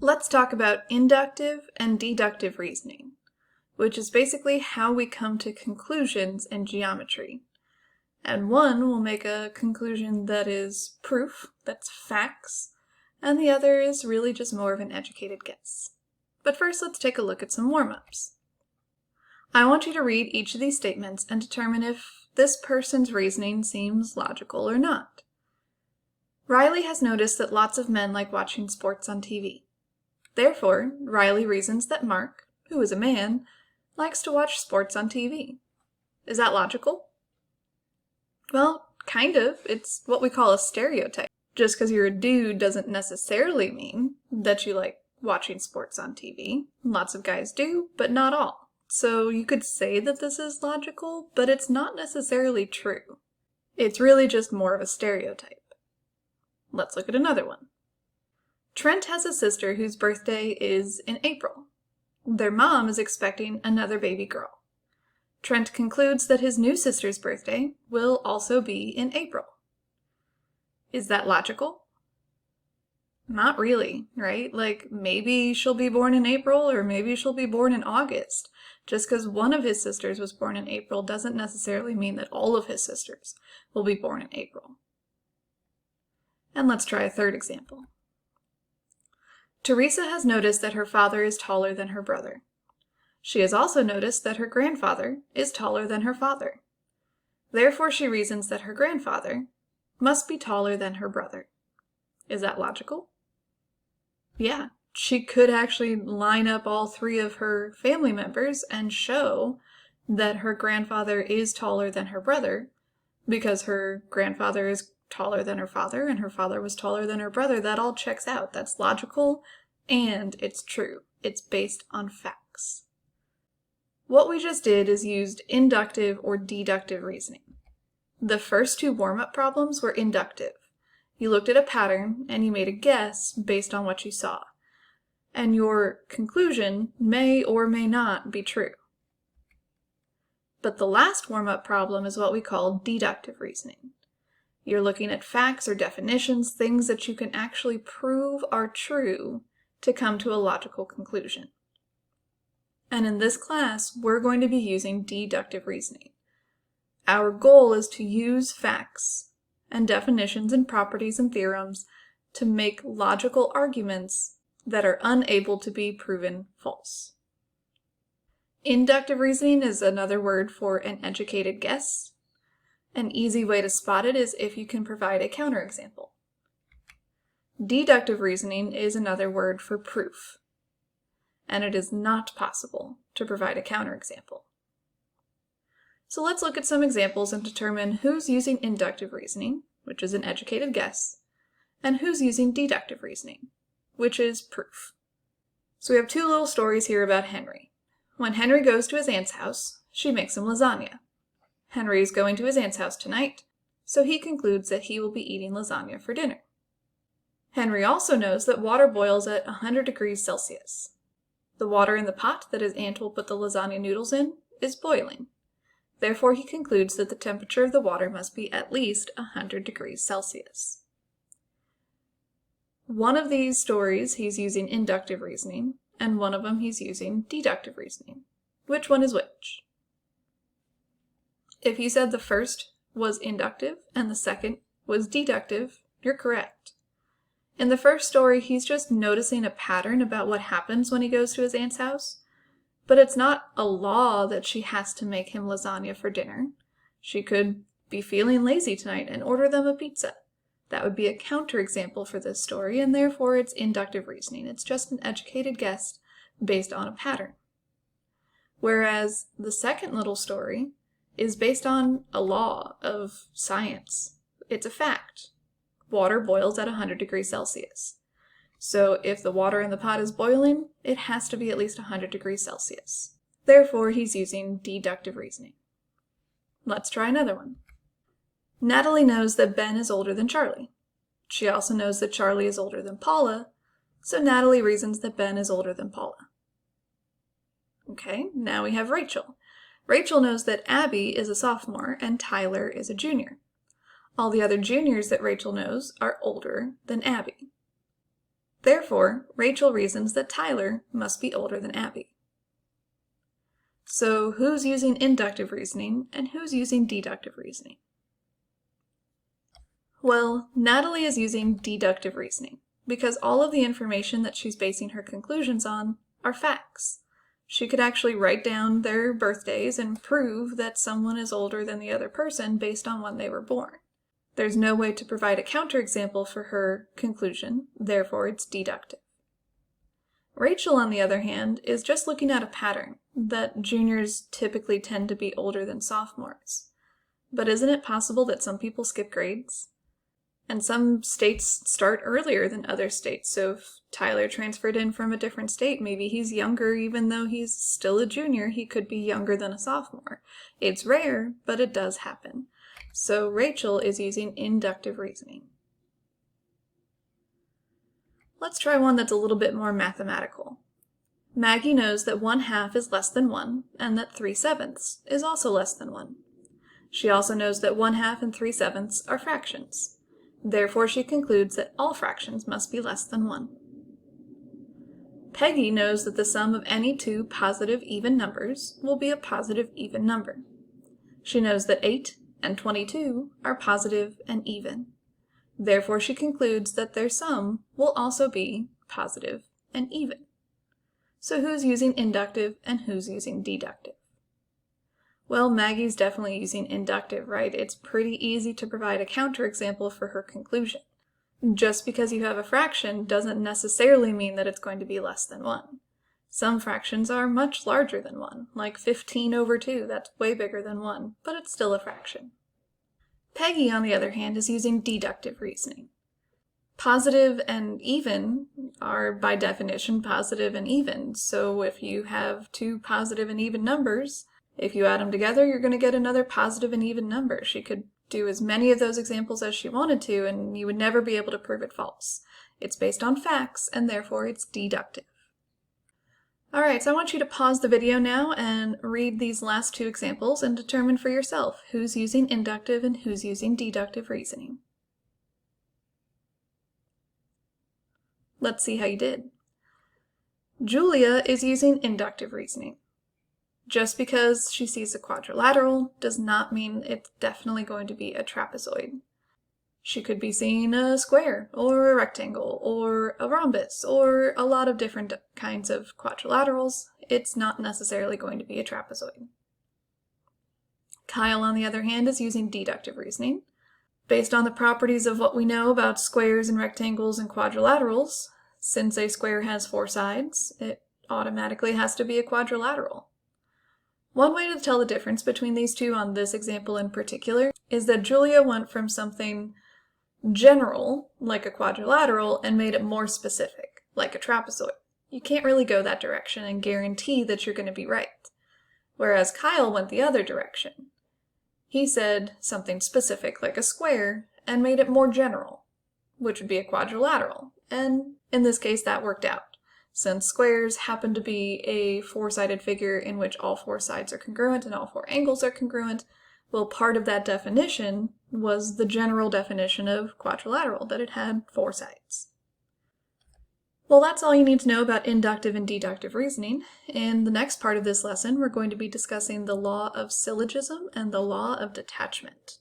Let's talk about inductive and deductive reasoning, which is basically how we come to conclusions in geometry. And one will make a conclusion that is proof, that's facts, and the other is really just more of an educated guess. But first, let's take a look at some warm-ups. I want you to read each of these statements and determine if this person's reasoning seems logical or not. Riley has noticed that lots of men like watching sports on TV. Therefore, Riley reasons that Mark, who is a man, likes to watch sports on TV. Is that logical? Well, kind of. It's what we call a stereotype. Just because you're a dude doesn't necessarily mean that you like watching sports on TV. Lots of guys do, but not all. So you could say that this is logical, but it's not necessarily true. It's really just more of a stereotype. Let's look at another one. Trent has a sister whose birthday is in April. Their mom is expecting another baby girl. Trent concludes that his new sister's birthday will also be in April. Is that logical? Not really, right? Like, maybe she'll be born in April, or maybe she'll be born in August. Just because one of his sisters was born in April doesn't necessarily mean that all of his sisters will be born in April. And let's try a third example. Teresa has noticed that her father is taller than her brother. She has also noticed that her grandfather is taller than her father. Therefore, she reasons that her grandfather must be taller than her brother. Is that logical? Yeah, she could actually line up all three of her family members and show that her grandfather is taller than her brother because her grandfather is taller than her father and her father was taller than her brother. That all checks out. That's logical and it's true. It's based on facts. What we just did is used inductive or deductive reasoning. The first two warm-up problems were inductive. You looked at a pattern and you made a guess based on what you saw. And your conclusion may or may not be true. But the last warm-up problem is what we call deductive reasoning. You're looking at facts or definitions, things that you can actually prove are true to come to a logical conclusion. And in this class, we're going to be using deductive reasoning. Our goal is to use facts and definitions and properties and theorems to make logical arguments that are unable to be proven false. Inductive reasoning is another word for an educated guess. An easy way to spot it is if you can provide a counterexample. Deductive reasoning is another word for proof, and it is not possible to provide a counterexample. So let's look at some examples and determine who's using inductive reasoning, which is an educated guess, and who's using deductive reasoning, which is proof. So we have two little stories here about Henry. When Henry goes to his aunt's house, she makes him lasagna. Henry is going to his aunt's house tonight, so he concludes that he will be eating lasagna for dinner. Henry also knows that water boils at 100 degrees Celsius. The water in the pot that his aunt will put the lasagna noodles in is boiling. Therefore, he concludes that the temperature of the water must be at least 100 degrees Celsius. One of these stories he's using inductive reasoning, and one of them he's using deductive reasoning. Which one is which? If you said the first was inductive and the second was deductive, you're correct. In the first story, he's just noticing a pattern about what happens when he goes to his aunt's house. But it's not a law that she has to make him lasagna for dinner. She could be feeling lazy tonight and order them a pizza. That would be a counterexample for this story, and therefore it's inductive reasoning. It's just an educated guess based on a pattern. Whereas the second little story is based on a law of science. It's a fact. Water boils at 100 degrees Celsius. So if the water in the pot is boiling, it has to be at least 100 degrees Celsius. Therefore, he's using deductive reasoning. Let's try another one. Natalie knows that Ben is older than Charlie. She also knows that Charlie is older than Paula, so Natalie reasons that Ben is older than Paula. Okay, now we have Rachel. Rachel knows that Abby is a sophomore and Tyler is a junior. All the other juniors that Rachel knows are older than Abby. Therefore, Therefore, Rachel reasons that Tyler must be older than Abby. So who's using inductive reasoning and who's using deductive reasoning? Well, Natalie is using deductive reasoning because all of the information that she's basing her conclusions on are facts. She could actually write down their birthdays and prove that someone is older than the other person based on when they were born. There's no way to provide a counterexample for her conclusion, therefore it's deductive. Rachel, on the other hand, is just looking at a pattern that juniors typically tend to be older than sophomores. But isn't it possible that some people skip grades? And some states start earlier than other states, so if Tyler transferred in from a different state, maybe he's younger even though he's still a junior, he could be younger than a sophomore. It's rare, but it does happen. So Rachel is using inductive reasoning. Let's try one that's a little bit more mathematical. Maggie knows that 1/2 is less than 1, and that 3/7 is also less than 1. She also knows that 1/2 and 3/7 are fractions. Therefore, she concludes that all fractions must be less than 1. Peggy knows that the sum of any two positive even numbers will be a positive even number. She knows that 8 and 22 are positive and even. Therefore, she concludes that their sum will also be positive and even. So who's using inductive and who's using deductive? Well, Maggie's definitely using inductive, right? It's pretty easy to provide a counterexample for her conclusion. Just because you have a fraction doesn't necessarily mean that it's going to be less than 1. Some fractions are much larger than 1, like 15/2, that's way bigger than 1, but it's still a fraction. Peggy, on the other hand, is using deductive reasoning. Positive and even are, by definition, positive and even. So if you have two positive and even numbers, if you add them together, you're going to get another positive and even number. She could do as many of those examples as she wanted to, and you would never be able to prove it false. It's based on facts, and therefore it's deductive. Alright, so I want you to pause the video now and read these last two examples and determine for yourself who's using inductive and who's using deductive reasoning. Let's see how you did. Julia is using inductive reasoning. Just because she sees a quadrilateral does not mean it's definitely going to be a trapezoid. She could be seeing a square, or a rectangle, or a rhombus, or a lot of different kinds of quadrilaterals. It's not necessarily going to be a trapezoid. Kyle, on the other hand, is using deductive reasoning. Based on the properties of what we know about squares and rectangles and quadrilaterals, since a square has 4 sides, it automatically has to be a quadrilateral. One way to tell the difference between these two on this example in particular is that Julia went from something general, like a quadrilateral, and made it more specific, like a trapezoid. You can't really go that direction and guarantee that you're going to be right. Whereas Kyle went the other direction. He said something specific, like a square, and made it more general, which would be a quadrilateral. And in this case, that worked out. Since squares happen to be a 4-sided figure in which all 4 sides are congruent and all 4 angles are congruent, well, part of that definition was the general definition of quadrilateral, that it had 4 sides. Well, that's all you need to know about inductive and deductive reasoning. In the next part of this lesson, we're going to be discussing the law of syllogism and the law of detachment.